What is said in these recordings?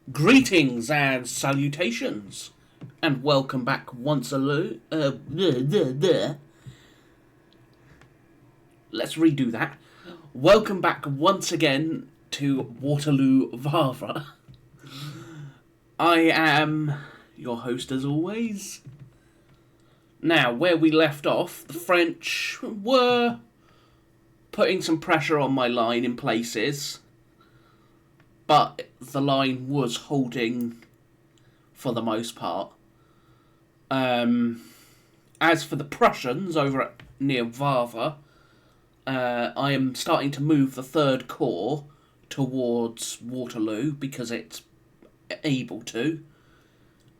Greetings and salutations, and welcome back once alone. Let's redo that. Welcome back once again to Waterloo Wavre. I am your host as always. Now, where we left off, the French were putting some pressure on my line in places, but the line was holding for the most part. As for the Prussians over near Wavre, I am starting to move the Third Corps towards Waterloo because it's able to.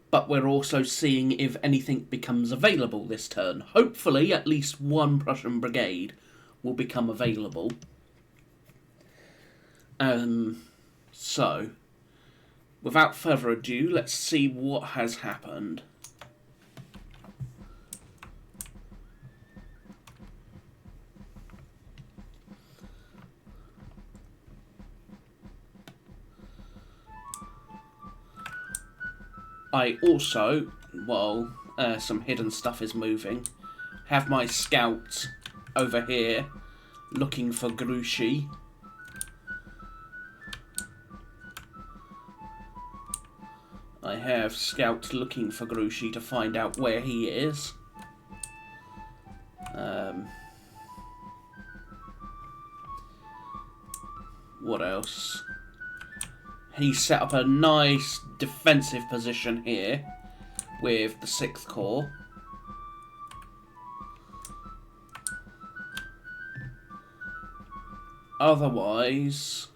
But we're also seeing if anything becomes available this turn. Hopefully, at least one Prussian brigade will become available. So, without further ado, let's see what has happened. I also, while some hidden stuff is moving, have my scouts over here looking for Grouchy. I have scouts looking for Grouchy to find out where he is. What else? He set up a nice defensive position here with the 6th Corps. Otherwise,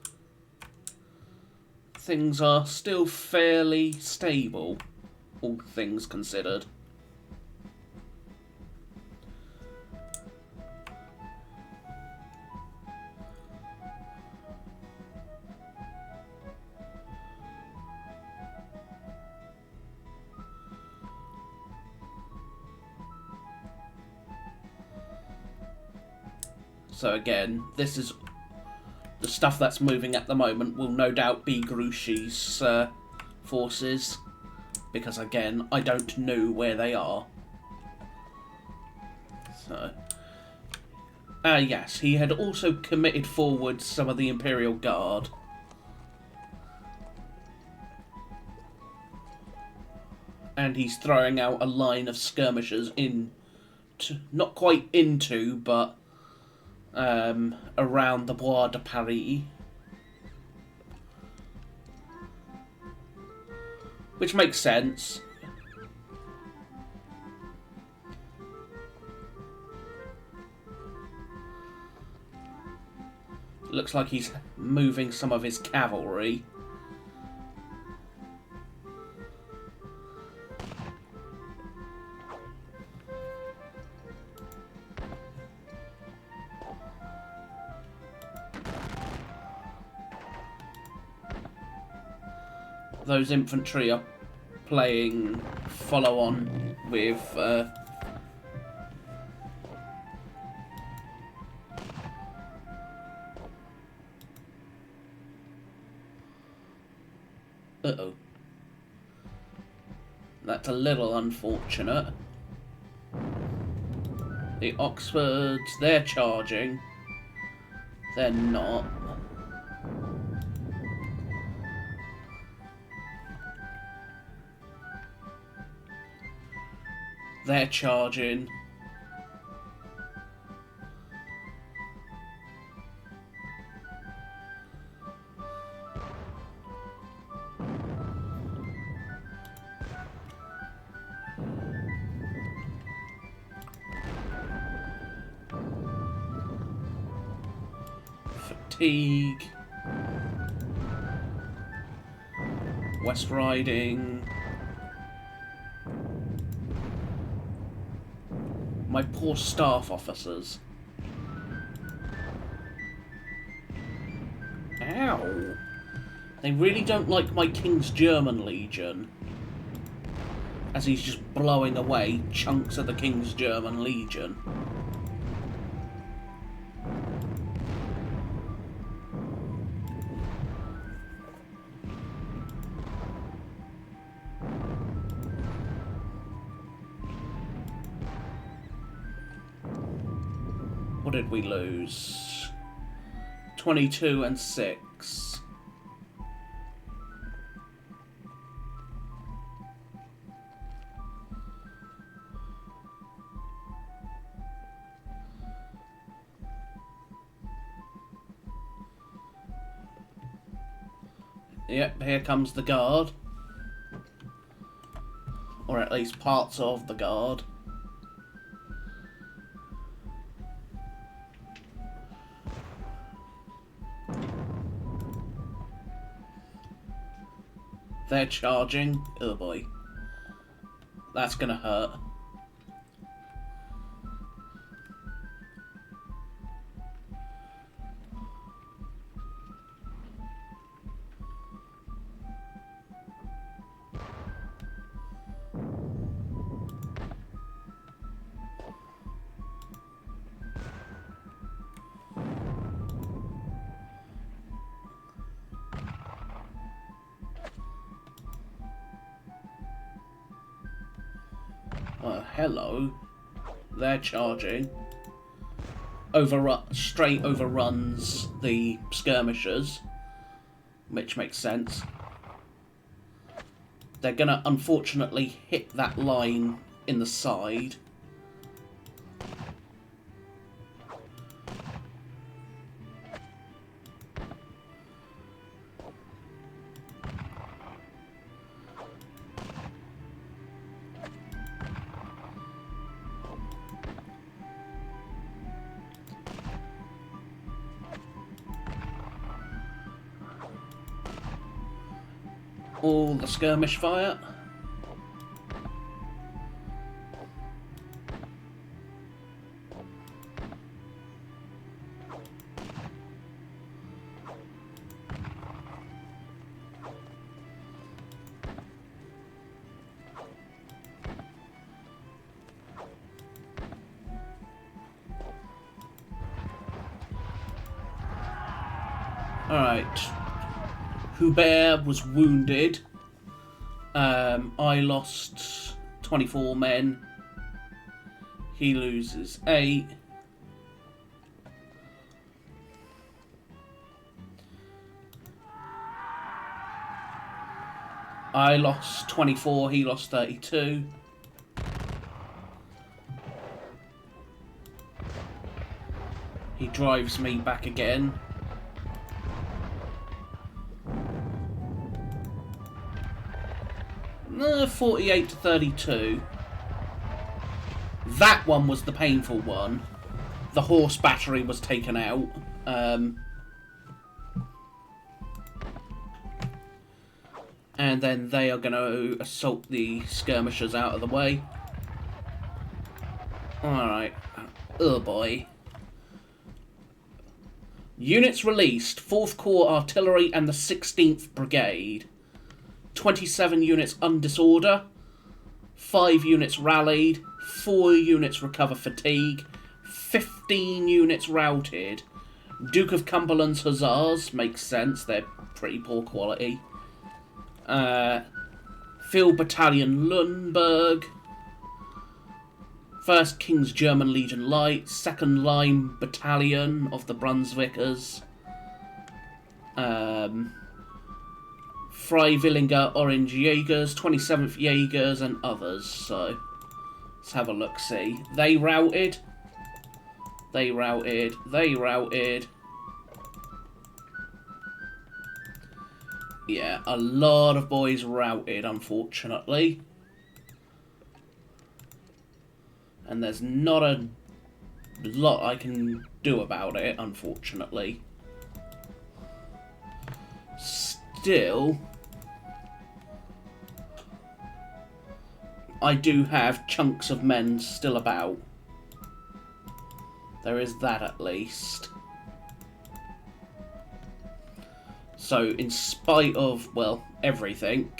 things are still fairly stable, all things considered. So again, this is the stuff that's moving at the moment will no doubt be Grouchy's forces, because again, I don't know where they are. So, yes, he had also committed forward some of the Imperial Guard. And he's throwing out a line of skirmishers not quite into, but around the Bois de Paris, which makes sense. Looks like he's moving some of his cavalry. Those infantry are playing follow on with uh-oh. That's a little unfortunate. The Oxfords, they're charging. They're not. They're charging. Fatigue. West Riding. My poor staff officers. Ow! They really don't like my King's German Legion, as he's just blowing away chunks of the King's German Legion. What did we lose? 22 and 6. Yep, here comes the guard. Or at least parts of the guard. They're charging. Oh boy. That's gonna hurt. Hello. They're charging. Straight overruns the skirmishers, which makes sense. They're gonna unfortunately hit that line in the side. All the skirmish fire. Alright. Hubert was wounded. I lost 24 men. He loses 8. I lost 24, he lost 32. He drives me back again. No, 48 to 32. That one was the painful one. The horse battery was taken out. And then they are going to assault the skirmishers out of the way. Alright. Oh boy. Units released. 4th Corps Artillery and the 16th Brigade. 27 units undisorder. 5 units rallied. 4 units recover fatigue. 15 units routed. Duke of Cumberland's Hussars. Makes sense. They're pretty poor quality. Field Battalion Lundberg. 1st King's German Legion Light. 2nd Line Battalion of the Brunswickers. Freiwilliger Orange Jaegers, 27th Jaegers, and others. So, let's have a look-see. They routed. They routed. They routed. Yeah, a lot of boys routed, unfortunately. And there's not a lot I can do about it, unfortunately. Still, I do have chunks of men still about. There is that at least. So, in spite of, well, everything.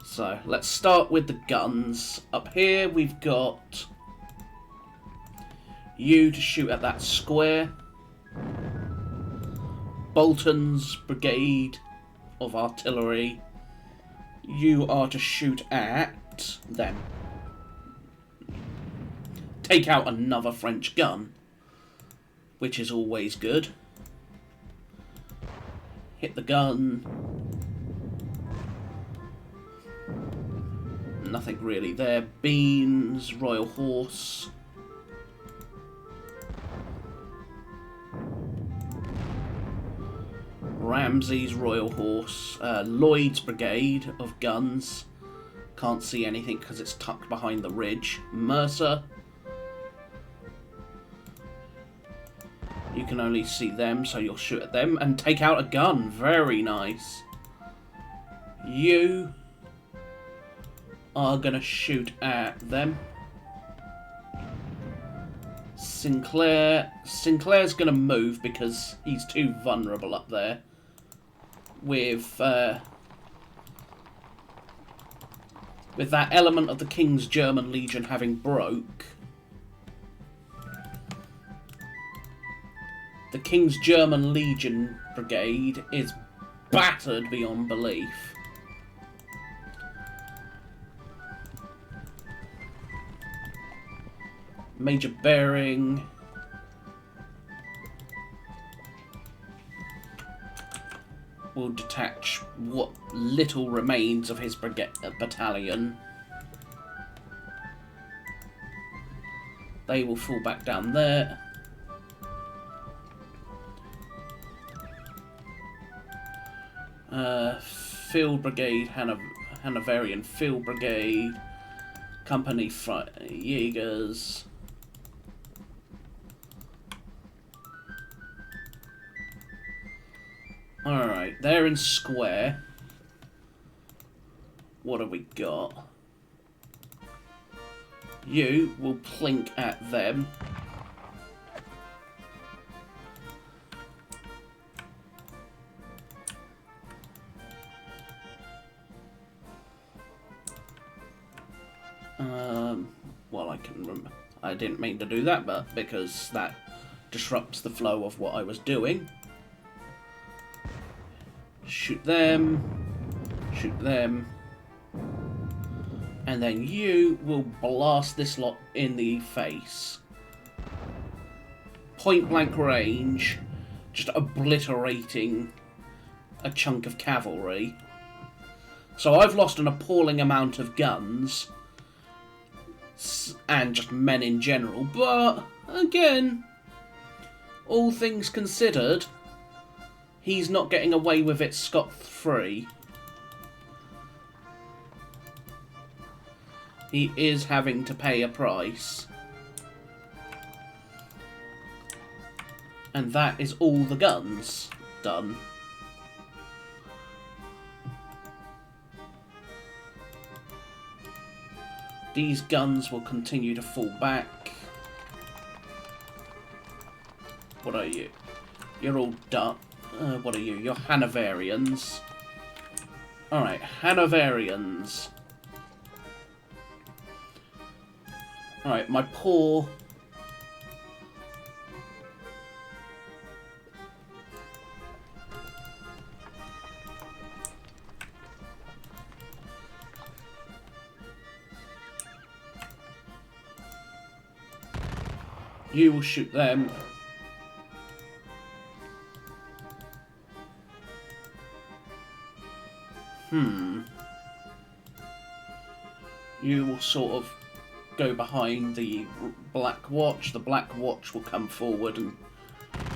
So, let's start with the guns. Up here, we've got you to shoot at that square. Bolton's Brigade of Artillery. You are to shoot at them. take out another French gun, which is always good. Hit the gun. Nothing really there. Beans, Royal Horse. Ramsey's Royal Horse. Lloyd's Brigade of Guns. Can't see anything because it's tucked behind the ridge. Mercer. You can only see them, so you'll shoot at them and take out a gun. Very nice. You are going to shoot at them. Sinclair's going to move because he's too vulnerable up there. With that element of the King's German Legion having broke, the King's German Legion Brigade is battered beyond belief. Major Bering. Will detach what little remains of his battalion. They will fall back down there. Field Brigade, Hanoverian Field Brigade, Company Jaegers. Alright, they're in square. What have we got? You will plink at them. Well, I didn't mean to do that, but because that disrupts the flow of what I was doing. Shoot them, and then you will blast this lot in the face. Point blank range, just obliterating a chunk of cavalry. So I've lost an appalling amount of guns, and just men in general, but again, all things considered, he's not getting away with it scot-free. He is having to pay a price. And that is all the guns done. These guns will continue to fall back. What are you? You're all done. What are you? You're Hanoverians. Alright, Hanoverians. Alright, my poor... You will shoot them. You will sort of go behind the Black Watch. The Black Watch will come forward and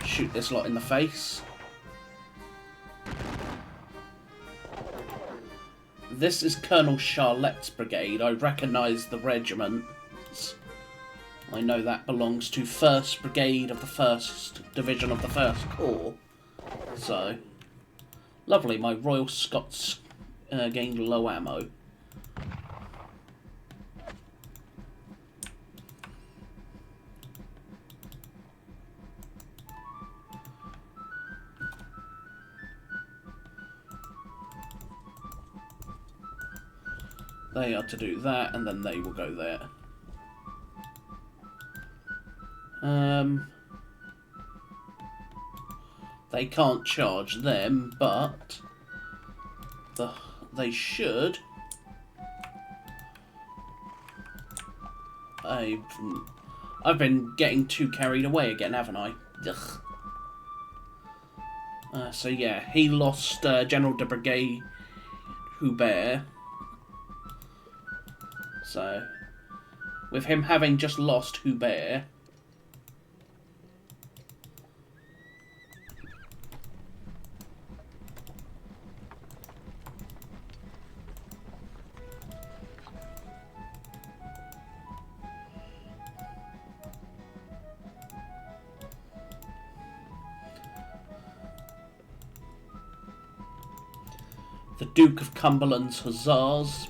shoot this lot in the face. This is Colonel Charlette's brigade. I recognise the regiment. I know that belongs to 1st Brigade of the 1st Division of the 1st Corps. So, lovely, my Royal Scots gained low ammo. They are to do that, and then they will go there. They can't charge them, but they should. I've been getting too carried away again, haven't I? Ugh. So yeah, he lost General de Brigade Hubert. So, with him having just lost Hubert, the Duke of Cumberland's Hussars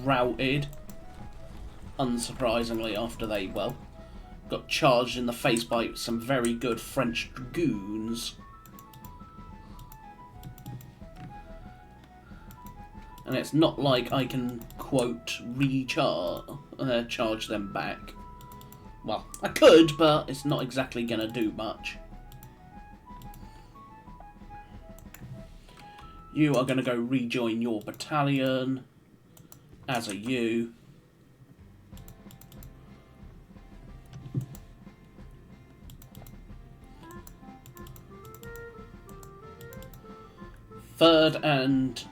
routed, unsurprisingly, after they, well, got charged in the face by some very good French dragoons. And it's not like I can, quote, charge them back. Well, I could, but it's not exactly going to do much. You are going to go rejoin your battalion, as are you. Third and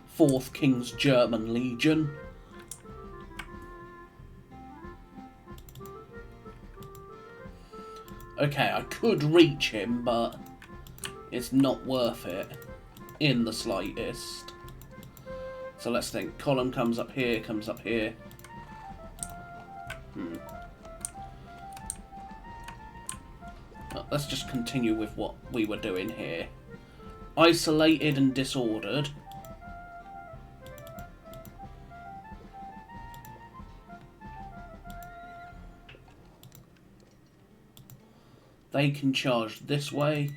Fourth King's German Legion. Okay, I could reach him, but it's not worth it in the slightest. So let's think. Column comes up here, comes up here. Well, let's just continue with what we were doing here. Isolated and disordered. They can charge this way.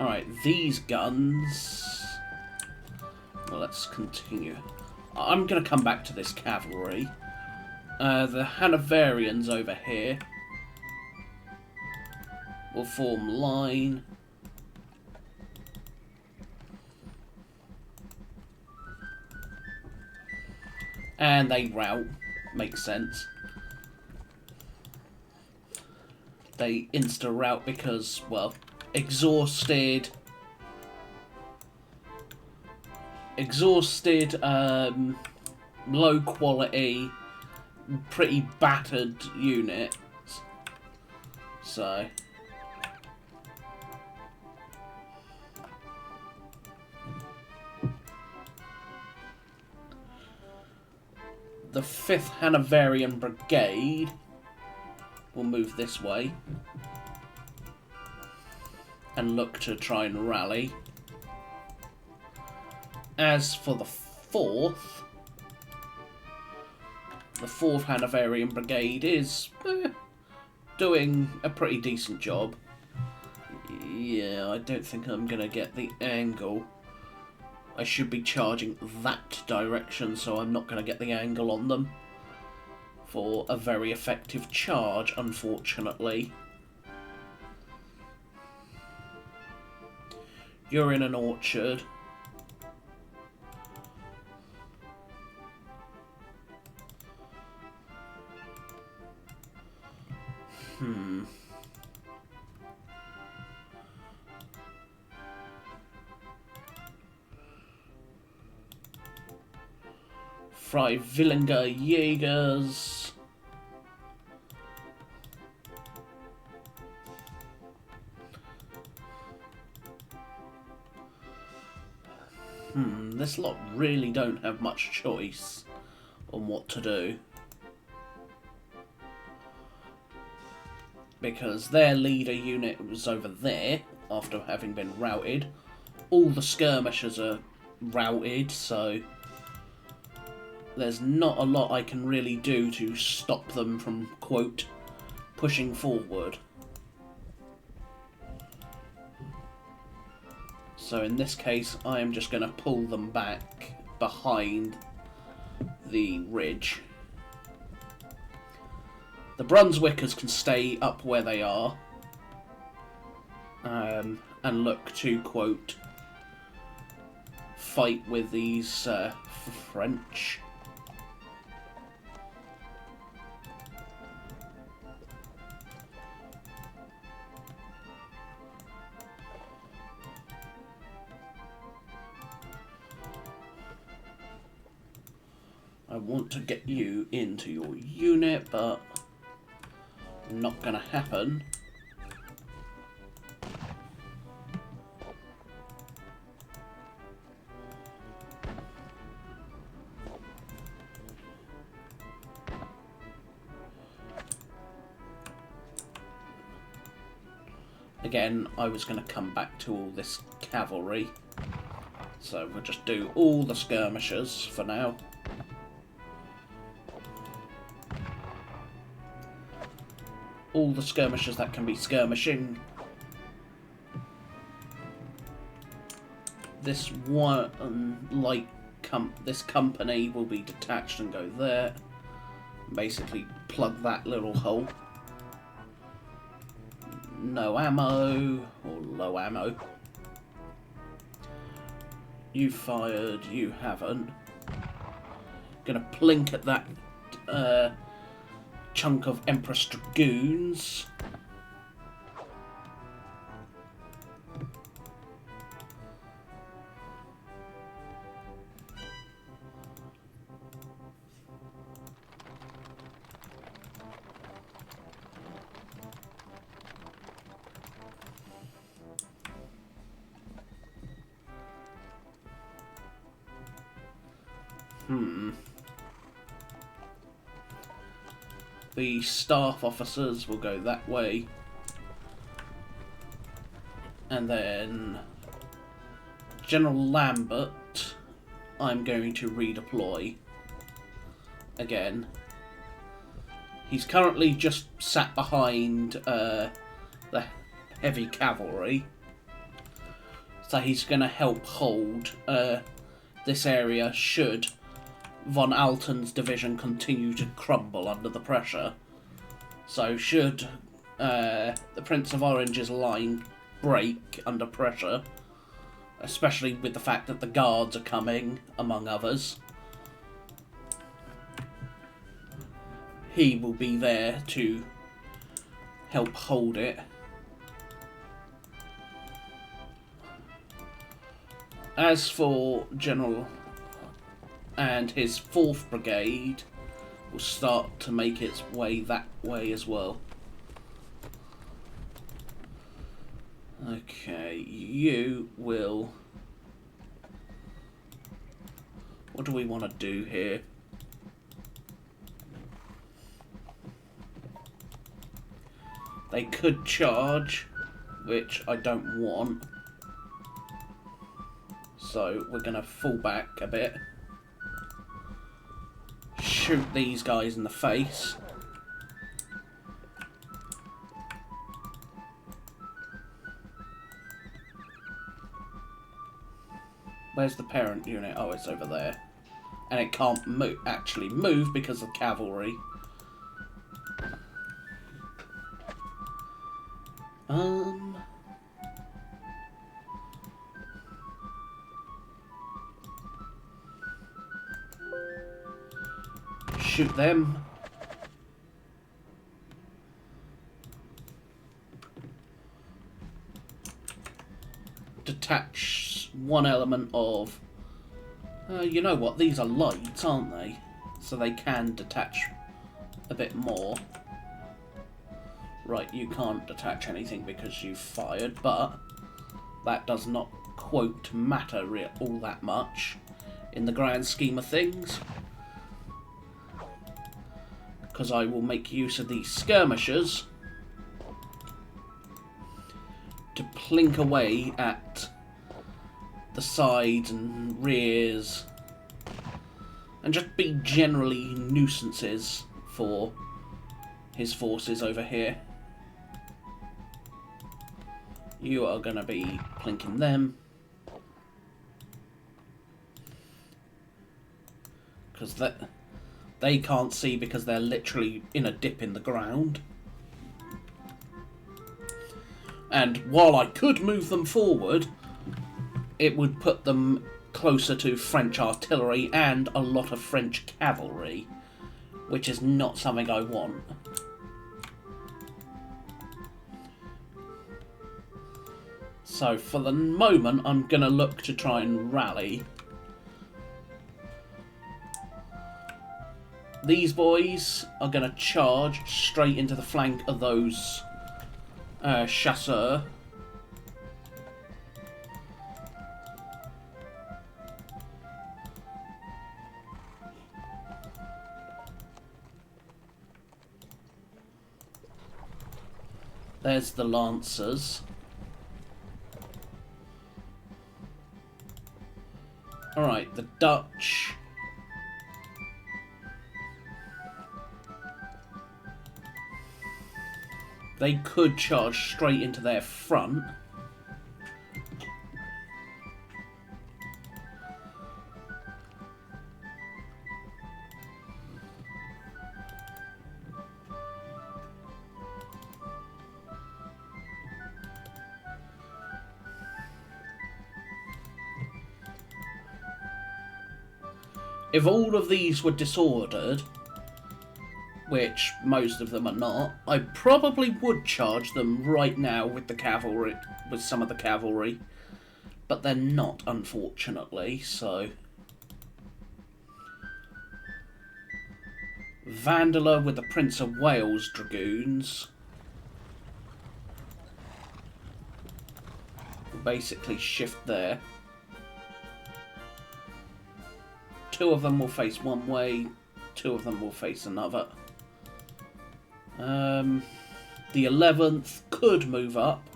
Alright, these guns... Well, let's continue. I'm going to come back to this cavalry. The Hanoverians over here will form line. And they rout. Makes sense. They insta-rout because, well, exhausted, low quality, pretty battered units. So the 5th Hanoverian Brigade will move this way and look to try and rally. As for the 4th Hanoverian Brigade is doing a pretty decent job. Yeah, I don't think I'm going to get the angle. I should be charging that direction, so I'm not going to get the angle on them for a very effective charge, unfortunately. You're in an orchard. Freiwilliger Jägers. This lot really don't have much choice on what to do. Because their leader unit was over there after having been routed. All the skirmishers are routed, so there's not a lot I can really do to stop them from, quote, pushing forward. So in this case, I am just going to pull them back behind the ridge. The Brunswickers can stay up where they are and look to, quote, fight with these French. I want to get you into your unit, but not gonna happen. Again, I was going to come back to all this cavalry, so we'll just do all the skirmishers for now. All the skirmishers that can be skirmishing. This one, this company will be detached and go there. Basically, plug that little hole. No ammo, or low ammo. You fired, you haven't. Gonna plink at that chunk of Empress Dragoons. The staff officers will go that way. And then General Lambert, I'm going to redeploy again. He's currently just sat behind the heavy cavalry. So he's going to help hold this area should von Alten's division continue to crumble under the pressure. So should the Prince of Orange's line break under pressure, especially with the fact that the guards are coming, among others, he will be there to help hold it. As for General and his 4th Brigade will start to make its way that way as well. Okay, you will... What do we want to do here? They could charge, which I don't want. So we're going to fall back a bit. Shoot these guys in the face. Where's the parent unit? Oh, it's over there. And it can't actually move because of cavalry. Shoot them. Detach one element of... you know what? These are lights, aren't they? So they can detach a bit more. Right, you can't detach anything because you've fired, but that does not, quote, matter all that much in the grand scheme of things. Because I will make use of these skirmishers to plink away at the sides and rears and just be generally nuisances for his forces over here. You are going to be plinking them. Because they can't see because they're literally in a dip in the ground. And while I could move them forward, it would put them closer to French artillery and a lot of French cavalry, which is not something I want. So for the moment, I'm going to look to try and rally. These boys are going to charge straight into the flank of those chasseurs. There's the lancers. Alright, the Dutch. They could charge straight into their front. If all of these were disordered, which most of them are not, I probably would charge them right now with the cavalry, with some of the cavalry, but they're not, unfortunately, so... Vandeleur with the Prince of Wales Dragoons will basically shift there. Two of them will face one way, two of them will face another. The 11th could move up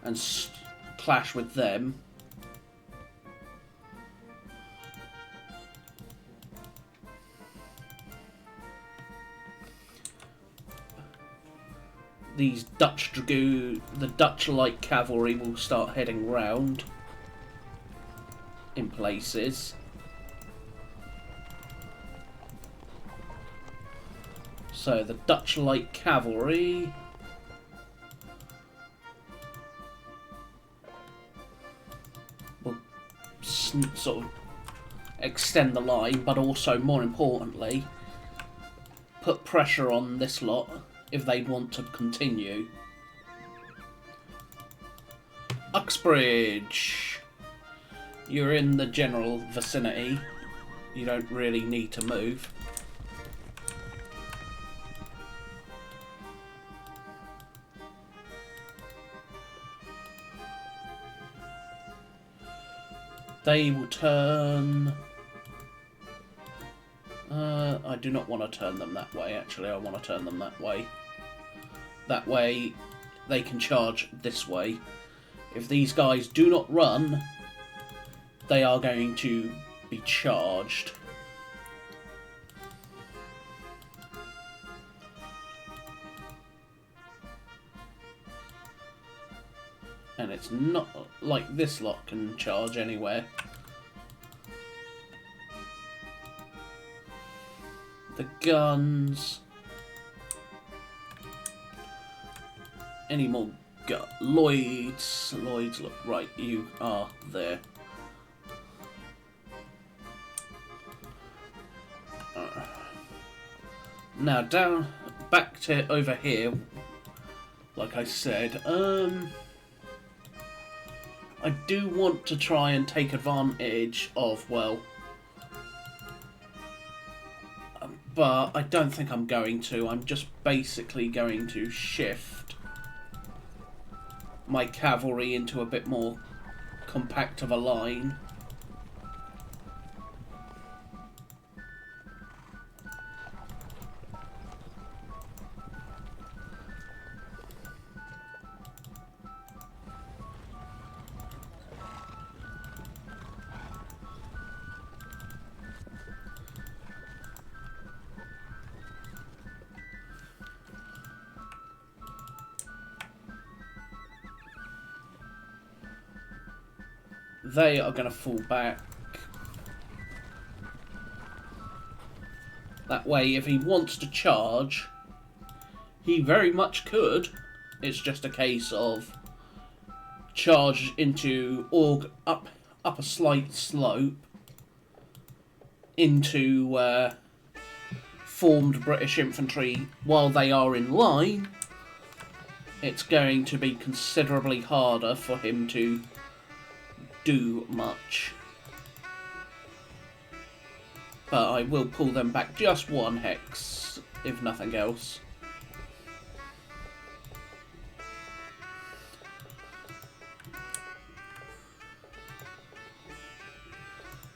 and clash with them. These Dutch dragoon, the Dutch light cavalry will start heading round in places. So the Dutch light cavalry will sort of extend the line, but also, more importantly, put pressure on this lot if they want to continue. Uxbridge, you're in the general vicinity. You don't really need to move. They will turn... I do not want to turn them that way, actually. I want to turn them that way. That way, they can charge this way. If these guys do not run, they are going to be charged. And it's not like this lot can charge anywhere. The guns. Any more Lloyds? Lloyds, look, right, you are there. Now down, back to over here. Like I said, I do want to try and take advantage of, well, but I don't think I'm going to. I'm just basically going to shift my cavalry into a bit more compact of a line. They are going to fall back. That way, if he wants to charge, he very much could. It's just a case of charge into up a slight slope into formed British infantry while they are in line. It's going to be considerably harder for him to do much. But I will pull them back just one hex, if nothing else.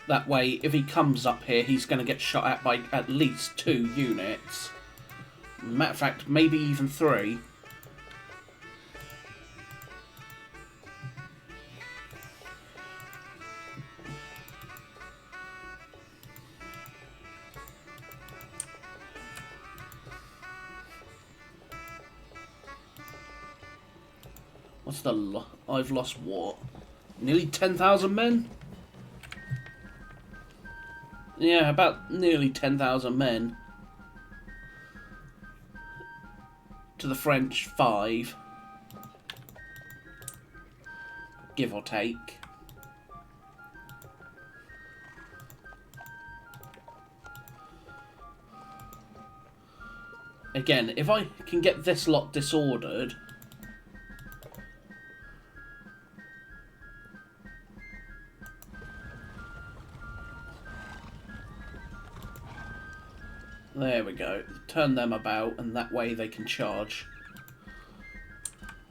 That way, if he comes up here, he's going to get shot at by at least 2 units. Matter of fact, maybe even 3. What's the... I've lost what? Nearly 10,000 men? Yeah, about nearly 10,000 men. To the French, 5. Give or take. Again, if I can get this lot disordered... There we go. Turn them about, and that way they can charge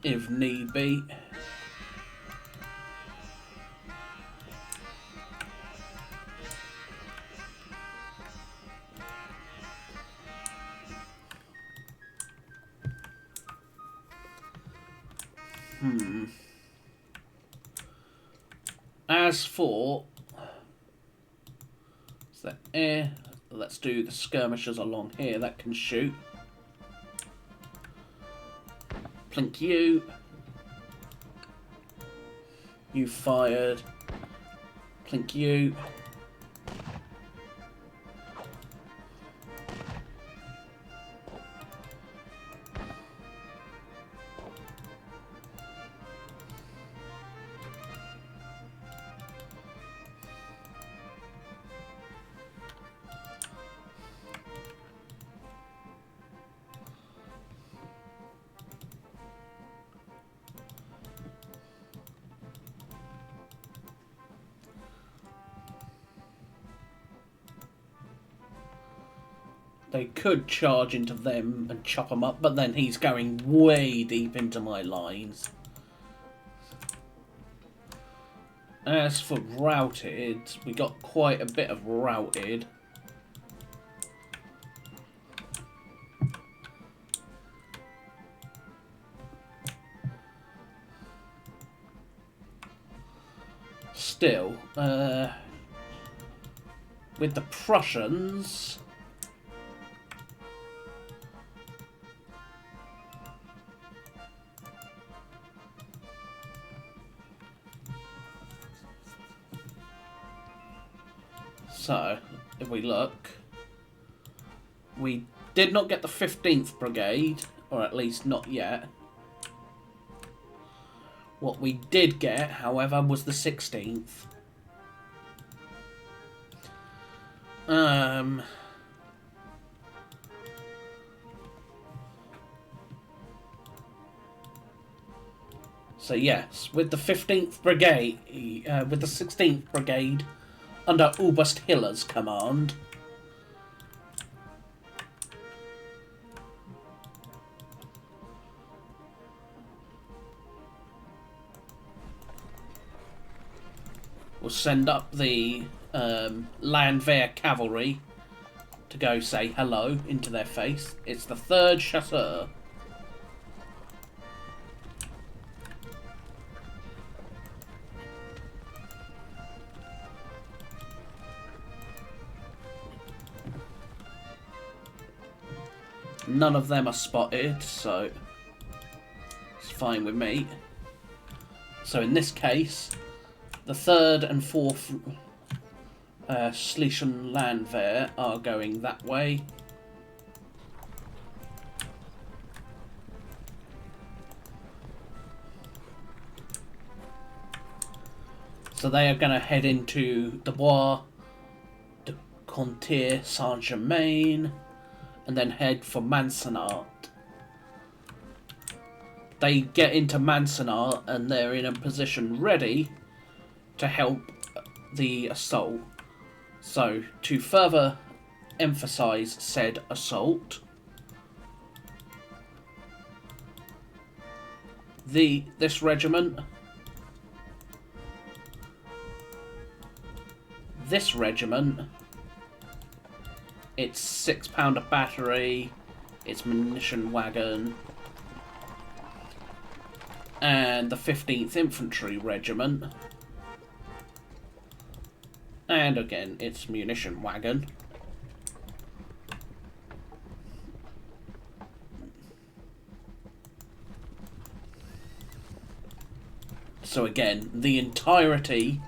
if need be. As for... Is that air? Let's do the skirmishers along here that can shoot. Plink you. You fired. Plink you. They could charge into them and chop them up, but then he's going way deep into my lines. As for routed, we got quite a bit of routed. Still, with the Prussians... So, if we look, we did not get the 15th Brigade, or at least not yet. What we did get, however, was the 16th. So yes, with the 15th Brigade, with the 16th Brigade, under Oberst Hiller's command. We'll send up the Landwehr cavalry to go say hello into their face. It's the 3rd Chasseur. None of them are spotted, so it's fine with me. So in this case, The 3rd and 4th Schlesien Landwehr are going that way. So they are going to head into the Bois de Contier Saint-Germain and then head for Mansenart. They get into Mansenart and they're in a position ready to help the assault. So, to further emphasise said assault, this regiment, it's 6-pounder battery, it's munition wagon, and the 15th Infantry Regiment, and again it's munition wagon. So again, the entirety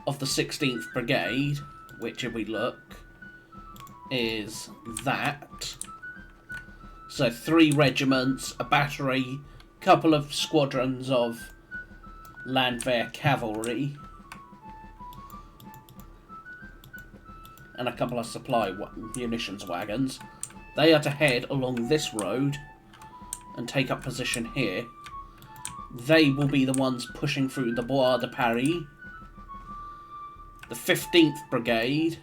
of the 16th Brigade, which if we look, is that. So 3 regiments, a battery, couple of squadrons of Landwehr cavalry, and a couple of supply munitions wagons. They are to head along this road and take up position here. They will be the ones pushing through the Bois de Paris. The 15th Brigade,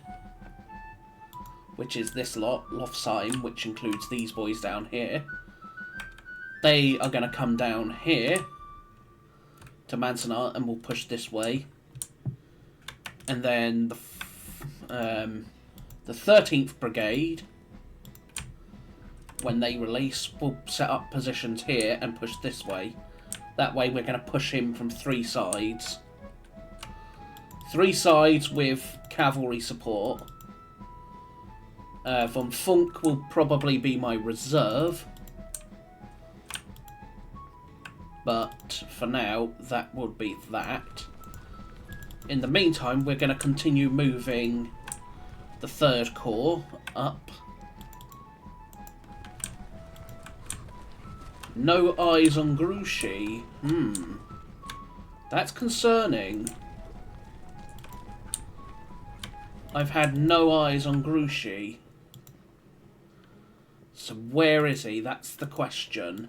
which is this lot, Lofsheim, which includes these boys down here, they are going to come down here to Mansenart and will push this way. And then the 13th Brigade, when they release, will set up positions here and push this way. That way we're going to push him from 3 sides. 3 sides with cavalry support. Von Funk will probably be my reserve. But for now, that would be that. In the meantime, we're going to continue moving the 3rd Corps up. No eyes on Grouchy. That's concerning. I've had no eyes on Grouchy. So where is he? That's the question.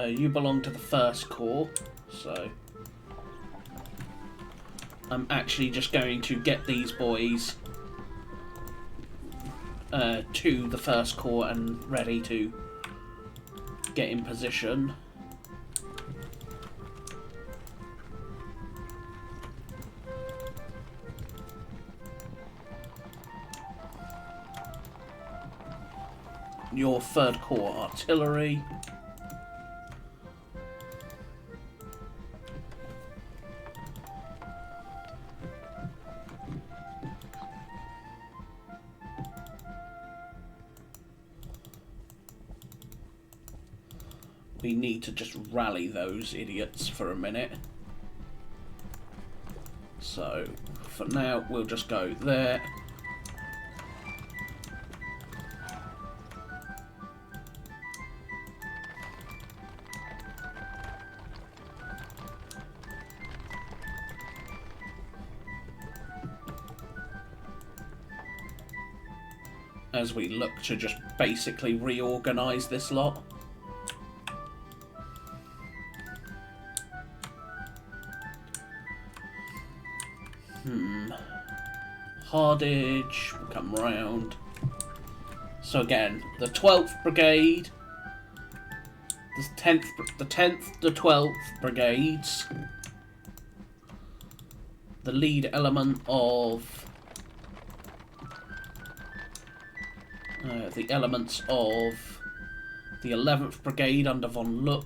You belong to the 1st Corps, so I'm actually just going to get these boys to the 1st Corps and ready to get in position. Your 3rd Corps artillery. We need to just rally those idiots for a minute. So, for now, we'll just go there. As we look to just basically reorganise this lot. Hardage will come round. So again, the 12th Brigade, the 10th, the 12th Brigades, the lead element of the elements of the 11th Brigade under von Luck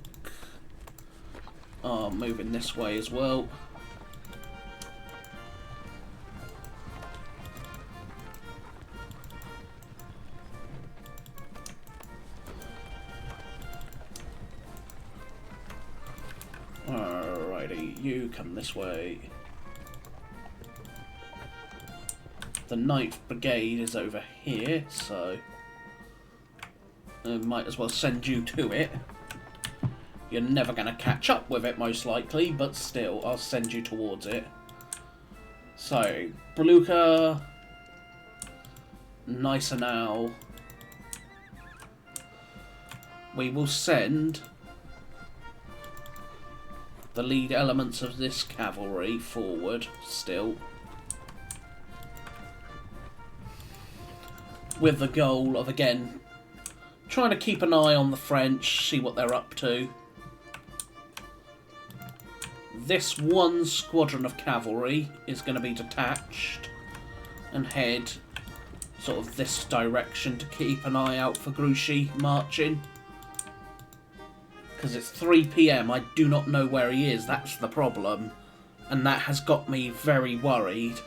are moving this way as well. way, you come this way. The 9th Brigade is over here, so I might as well send you to it. You're never going to catch up with it, most likely, but still, I'll send you towards it. So, Blucher, nice and now. We will send the lead elements of this cavalry forward still, with the goal of, again, trying to keep an eye on the French, see what they're up to. This one squadron of cavalry is going to be detached and head sort of this direction to keep an eye out for Grouchy marching. Because it's 3 PM, I do not know where he is, that's the problem. And that has got me very worried.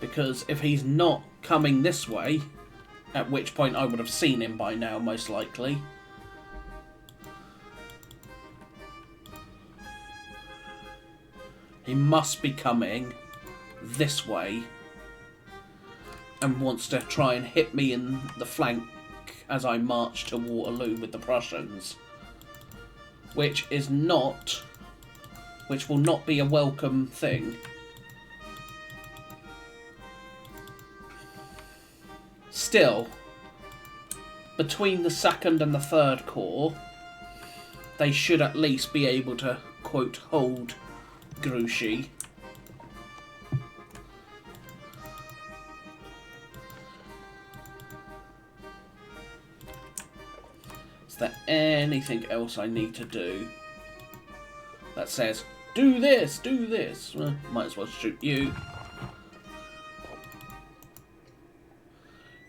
Because if he's not coming this way, at which point I would have seen him by now, most likely. He must be coming this way and wants to try and hit me in the flank as I march to Waterloo with the Prussians, which will not be a welcome thing. Still, between the 2nd and the 3rd Corps, they should at least be able to, quote, hold Grouchy. Is there anything else I need to do that says, do this, do this? Well, might as well shoot you.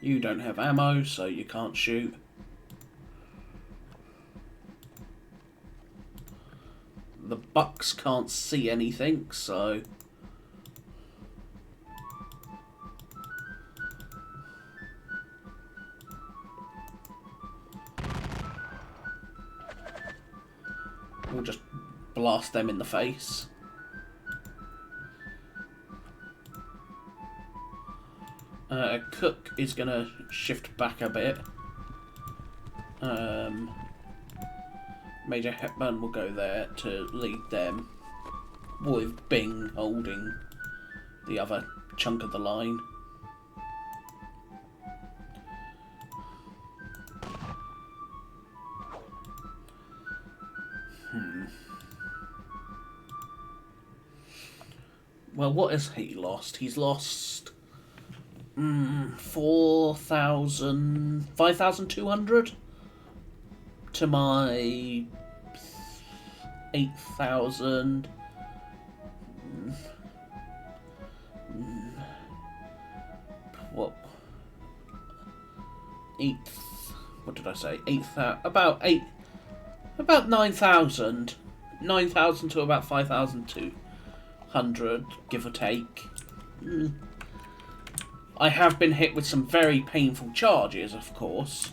You don't have ammo, so you can't shoot. The Bucks can't see anything, so... we'll just blast them in the face. Cook is going to shift back a bit. Major Hepburn will go there to lead them, with Bing holding the other chunk of the line. Well, what has he lost? He's lost 5,200 to my 8,000. What? What did I say? 8,000. About 9,000. 9,000 to about 5,200, give or take. I have been hit with some very painful charges, of course.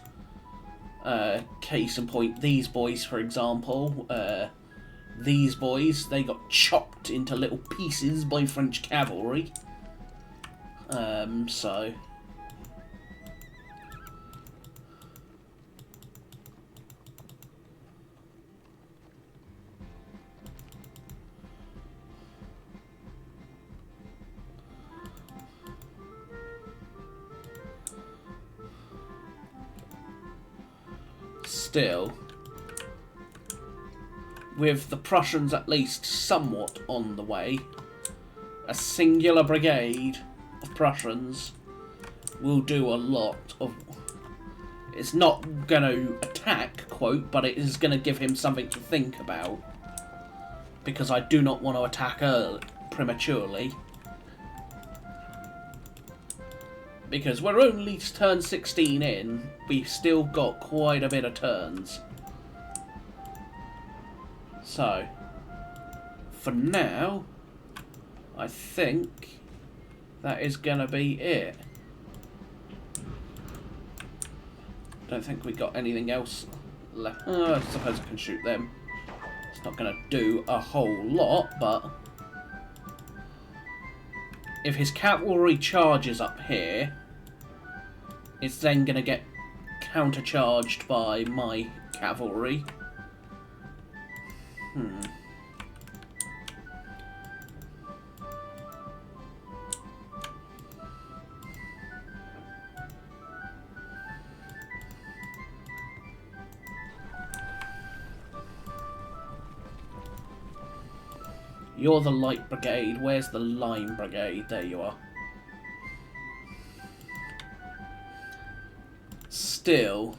Case in point, these boys, for example. These boys, they got chopped into little pieces by French cavalry. So... still, with the Prussians at least somewhat on the way, a singular brigade of Prussians will do a lot of... It's not going to attack, quote, but it is going to give him something to think about. Because I do not want to attack prematurely. Because we're only turn 16 in, we've still got quite a bit of turns. So, for now, I think that is going to be it. Don't think we got anything else left. I suppose I can shoot them. It's not going to do a whole lot, but if his cavalry charges up here, it's then going to get countercharged by my cavalry. You're the light brigade. Where's the line brigade? There you are. Still,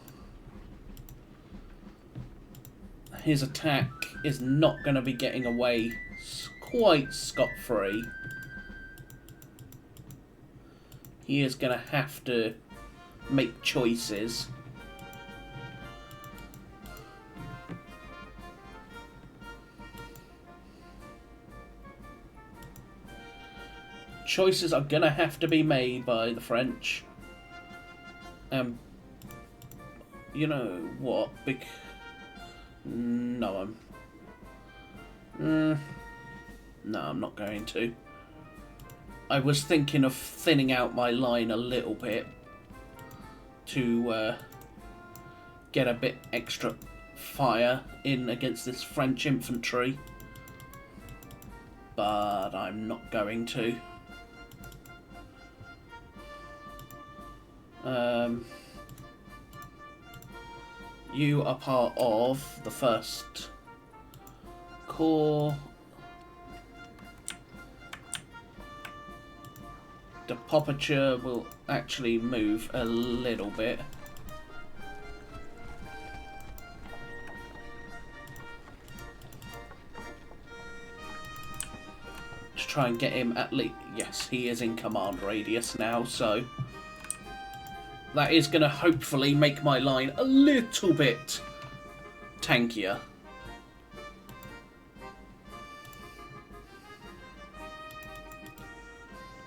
his attack is not going to be getting away quite scot-free. He is going to have to make choices. Choices are going to have to be made by the French. You know what? No, I'm not going to. I was thinking of thinning out my line a little bit to get a bit extra fire in against this French infantry, but I'm not going to. You are part of the first corps. The Poppature will actually move a little bit. To try and get him at least... Yes, he is in command radius now, so... that is going to hopefully make my line a little bit tankier.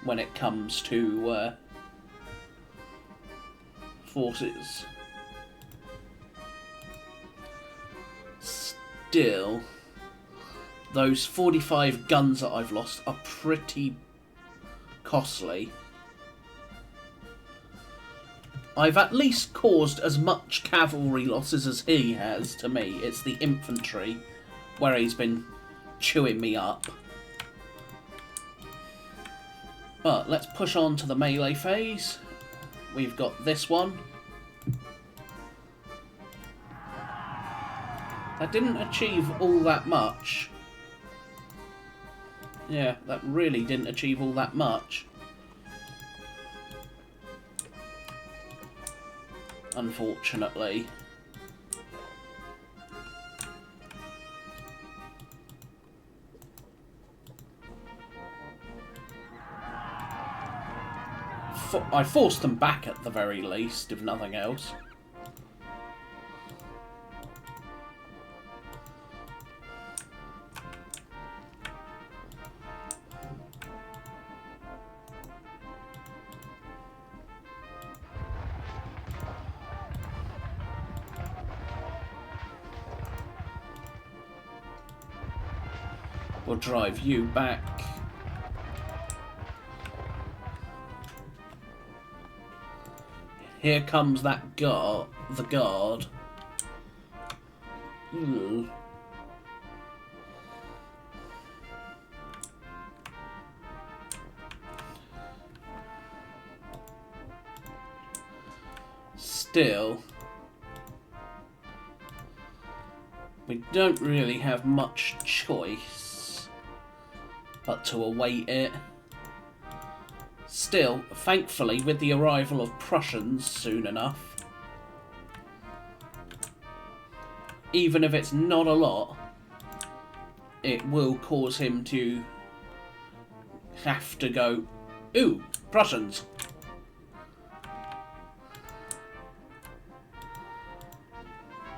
When it comes to forces. Still, those 45 guns that I've lost are pretty costly. I've at least caused as much cavalry losses as he has to me. It's the infantry where he's been chewing me up. But let's push on to the melee phase. We've got this one. That didn't achieve all that much. Yeah, that really didn't achieve all that much. Unfortunately. I forced them back at the very least, if nothing else. We'll drive you back. Here comes that guard, the guard. Ooh. Still, we don't really have much choice but to await it. Still, thankfully, with the arrival of Prussians soon enough, even if it's not a lot, it will cause him to have to go, ooh, Prussians.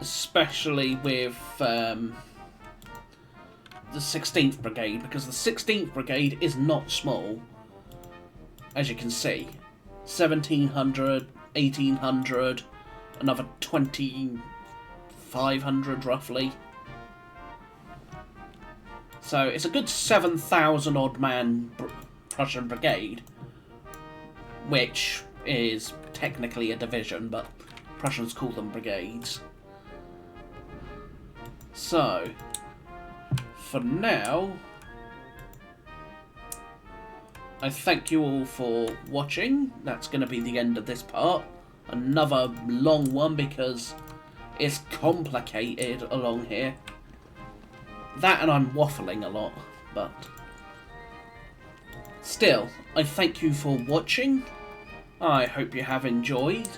Especially with the 16th Brigade, because the 16th Brigade is not small. As you can see, 1,700, 1,800, another 2,500 roughly. So it's a good 7,000 odd man Prussian brigade, which is technically a division, but Prussians call them brigades. So, for now, I thank you all for watching. That's going to be the end of this part. Another long one because it's complicated along here. That and I'm waffling a lot, but still, I thank you for watching. I hope you have enjoyed.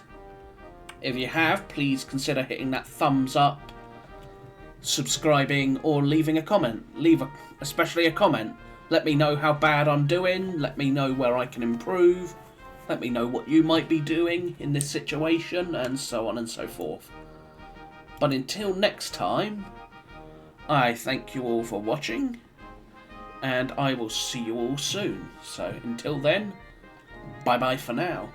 If you have, please consider hitting that thumbs up, subscribing, or leaving a comment. Especially a comment. Let me know how bad I'm doing. Let me know where I can improve. Let me know what you might be doing in this situation, and so on and so forth. But until next time, I thank you all for watching, and I will see you all soon. So until then, bye bye for now.